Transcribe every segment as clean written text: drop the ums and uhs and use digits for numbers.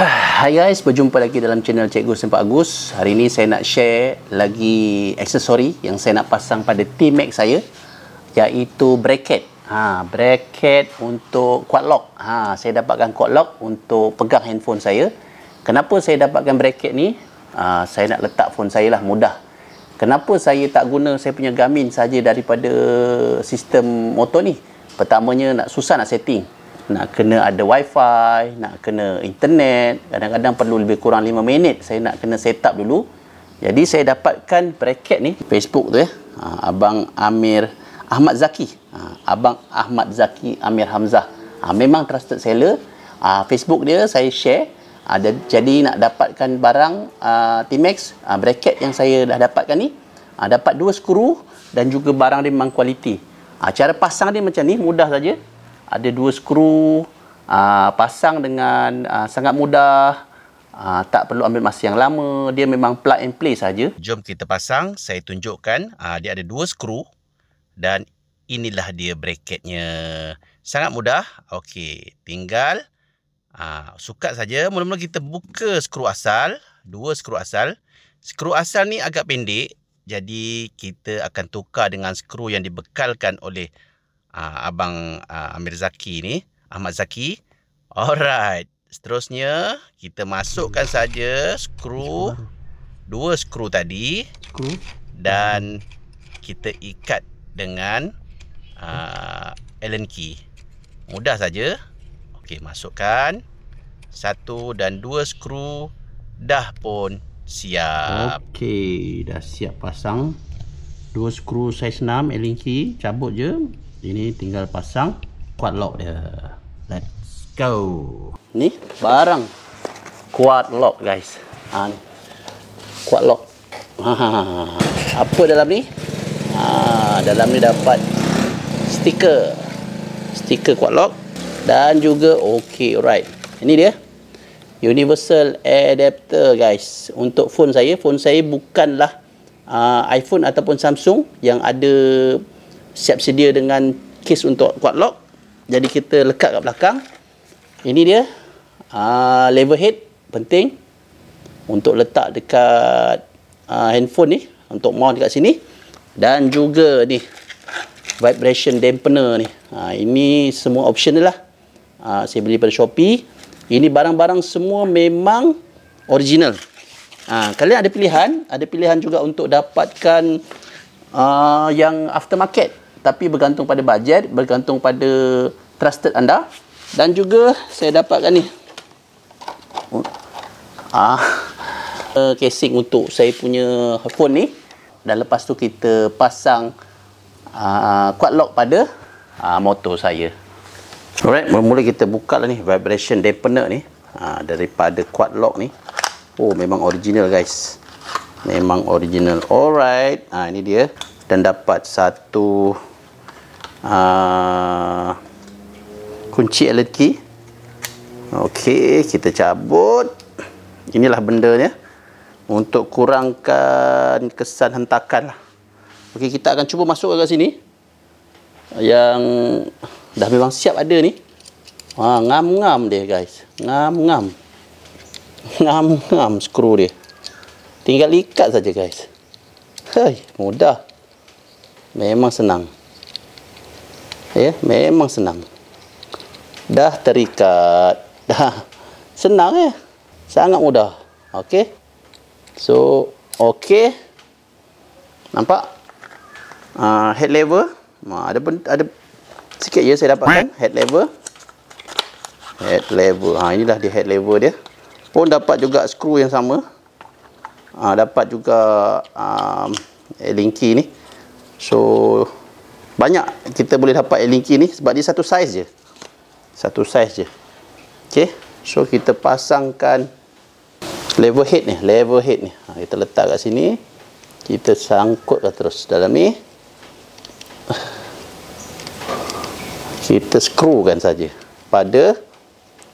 Hai guys, berjumpa lagi dalam channel Cikgu Sempat Agus. Hari ini saya nak share lagi aksesori yang saya nak pasang pada T-Max saya, iaitu bracket. Bracket untuk quad lock. Saya dapatkan quad lock untuk pegang handphone saya. Kenapa saya dapatkan bracket ni? Saya nak letak phone saya lah, mudah. Kenapa saya tak guna saya punya Garmin saja daripada sistem motor ni? Pertamanya susah nak setting. Nak kena ada wifi, nak kena internet, kadang-kadang perlu lebih kurang 5 minit saya nak kena set up dulu. Jadi saya dapatkan bracket ni Facebook tu Abang Amir Ahmad Zaki, Abang Ahmad Zaki Amir Hamzah, memang trusted seller. Facebook dia saya share. Jadi nak dapatkan barang T-Max bracket yang saya dah dapatkan ni, dapat 2 skru dan juga barang dia memang kualiti. Cara pasang dia macam ni, mudah saja. Ada 2 skru, pasang dengan sangat mudah, tak perlu ambil masa yang lama. Dia memang plug and play saja. Jom kita pasang. Saya tunjukkan. Dia ada 2 skru dan inilah dia bracketnya. Sangat mudah. Okey, tinggal sukat saja. Mula-mula kita buka skru asal, 2 skru asal. Skru asal ni agak pendek, jadi kita akan tukar dengan skru yang dibekalkan oleh Abang Amir Zaki ni, Ahmad Zaki. Alright, seterusnya kita masukkan saja skru, 2 skru tadi, dan kita ikat dengan Allen key. Mudah saja. Okey, masukkan 1 dan 2 skru, dah pun siap. Okey, dah siap pasang. 2 skru saiz 6 Allen key, cabut je. Ini tinggal pasang quad lock dia. Let's go. Ni barang quad lock guys. Quad lock. Apa dalam ni? Dalam ni dapat stiker quad lock dan juga okey, alright. Ini dia universal adapter guys. Untuk phone saya bukanlah iPhone ataupun Samsung yang ada siap sedia dengan case untuk quad lock. Jadi kita lekat kat belakang. Ini dia lever head, penting untuk letak dekat handphone ni, untuk mount dekat sini. Dan juga ni vibration dampener ni. Ini semua optional lah. Saya beli pada Shopee. Ini barang-barang semua memang original. Kalian ada pilihan juga untuk dapatkan yang aftermarket, tapi bergantung pada bajet, bergantung pada trusted anda. Dan juga saya dapatkan ni casing untuk saya punya phone ni. Dan lepas tu kita pasang quad lock pada motor saya. Alright, mula-mula kita buka lah ni vibration dampener ni, daripada quad lock ni. Oh, memang original guys, memang original. Alright, ini dia. Dan dapat satu kunci Allen key. Okey, kita cabut. Inilah bendanya untuk kurangkan kesan hentakan lah. Okey, kita akan cuba masuk ke sini. Yang dah memang siap ada ni. Ngam-ngam dia guys. Ngam-ngam skru dia. Tinggal ikat saja guys. Mudah. Memang senang. Memang senang. Dah terikat. Dah. Senang sangat mudah. Okey. So, okey. Nampak? Head lever. Ada sikit je saya dapatkan head lever. Inilah dia head lever dia. Pun dapat juga skru yang sama. Dapat juga Allen key ni. So banyak kita boleh dapat Allen key ni sebab dia satu saiz je. Okey, so kita pasangkan lever head ni. Kita letak kat sini. Kita sangkutkan terus dalam ni. Kita skrukan saja pada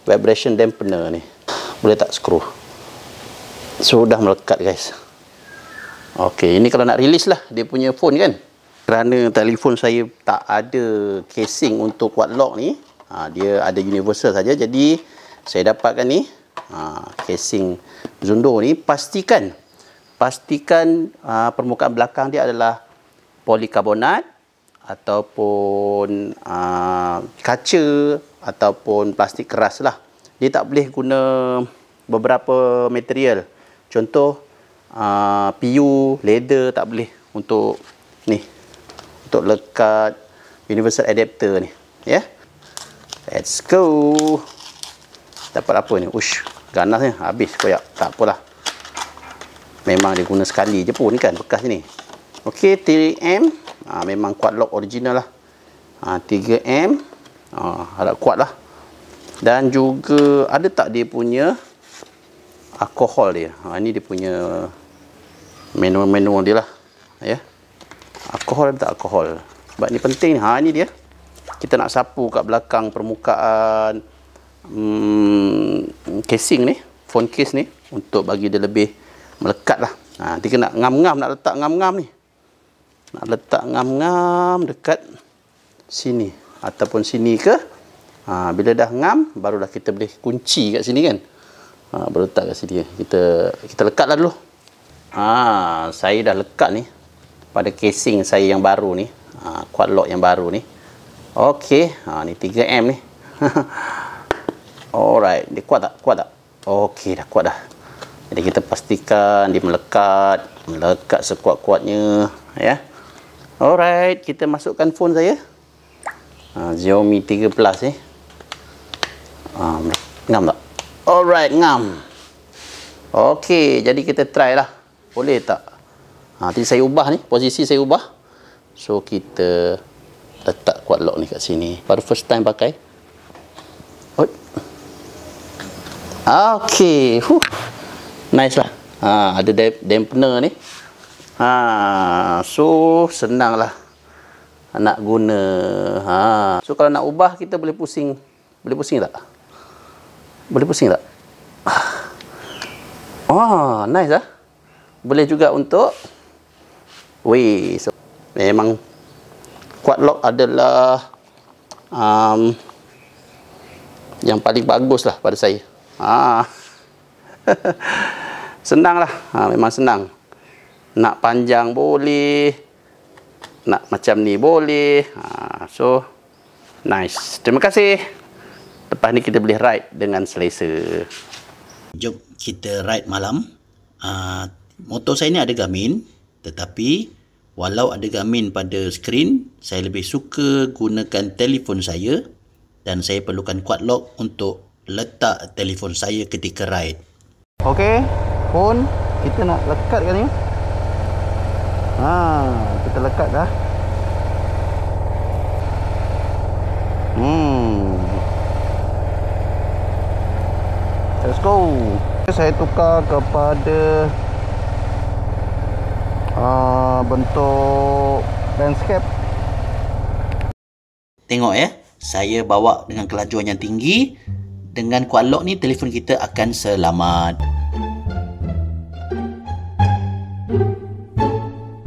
vibration dampener ni. Boleh tak skru? Sudah melekat guys. Okey, ini kalau nak release lah dia punya phone kan. Kerana telefon saya tak ada casing untuk quad lock ni, dia ada universal saja. Jadi saya dapatkan ni Casing Zundo ni pastikan permukaan belakang dia adalah polikarbonat ataupun kaca ataupun plastik keras lah. Dia tak boleh guna beberapa material. Contoh PU, leather tak boleh untuk ni. Untuk lekat universal adapter ni. Ya. Yeah? Let's go. Dapat apa ni? Ush, ganas ni. Habis koyak. Tak apalah. Memang dia guna sekali je pun kan bekas ni. Okey, 3M. Memang quad lock original lah. 3M. Harap kuat lah. Dan juga ada tak dia punya alkohol dia. Ini dia punya manual dia lah. Ya. Alkohol ada tak alkohol? Sebab ni penting ni. Ini dia. Kita nak sapu kat belakang permukaan casing ni, phone case ni, untuk bagi dia lebih melekat lah. Nanti kena ngam-ngam, nak letak ngam-ngam ni. Nak letak ngam-ngam dekat sini. Ataupun sini ke. Bila dah ngam, barulah kita boleh kunci kat sini kan. Baru letak kat sini. Kita lekat lah dulu. Saya dah lekat ni. Pada casing saya yang baru ni. Quad lock yang baru ni. Okey. Ni 3M ni. Alright. Dia kuat tak? Kuat tak? Okey, dah kuat dah. Jadi kita pastikan dia melekat sekuat-kuatnya, ya. Alright, kita masukkan phone saya. Xiaomi 3 Plus ni. Ngam tak? Alright, ngam. Okey, jadi kita try lah. Boleh tak? Nanti saya ubah ni, posisi saya ubah. So kita letak quad lock ni kat sini. Baru first time pakai. Okey. Nice lah. Ada dampener ni. So senang lah nak guna. So kalau nak ubah kita boleh pusing. Boleh pusing tak? Boleh pusing tak? Nice lah. Boleh juga untuk so memang quad lock adalah yang paling bagus lah pada saya. Senang lah. Memang senang. Nak panjang boleh. Nak macam ni boleh. So, nice. Terima kasih. Lepas ni kita boleh ride dengan selesa. Jom kita ride malam. Motor saya ni ada Garmin. Tetapi, walau ada Garmin pada skrin, saya lebih suka gunakan telefon saya. Dan saya perlukan quad lock untuk letak telefon saya ketika ride. Okey, phone kita nak lekat kan ni. Kita lekat dah. Let's go. Saya tukar kepada bentuk landscape. Tengok ya, saya bawa dengan kelajuan yang tinggi. Dengan quad lock ni telefon kita akan selamat.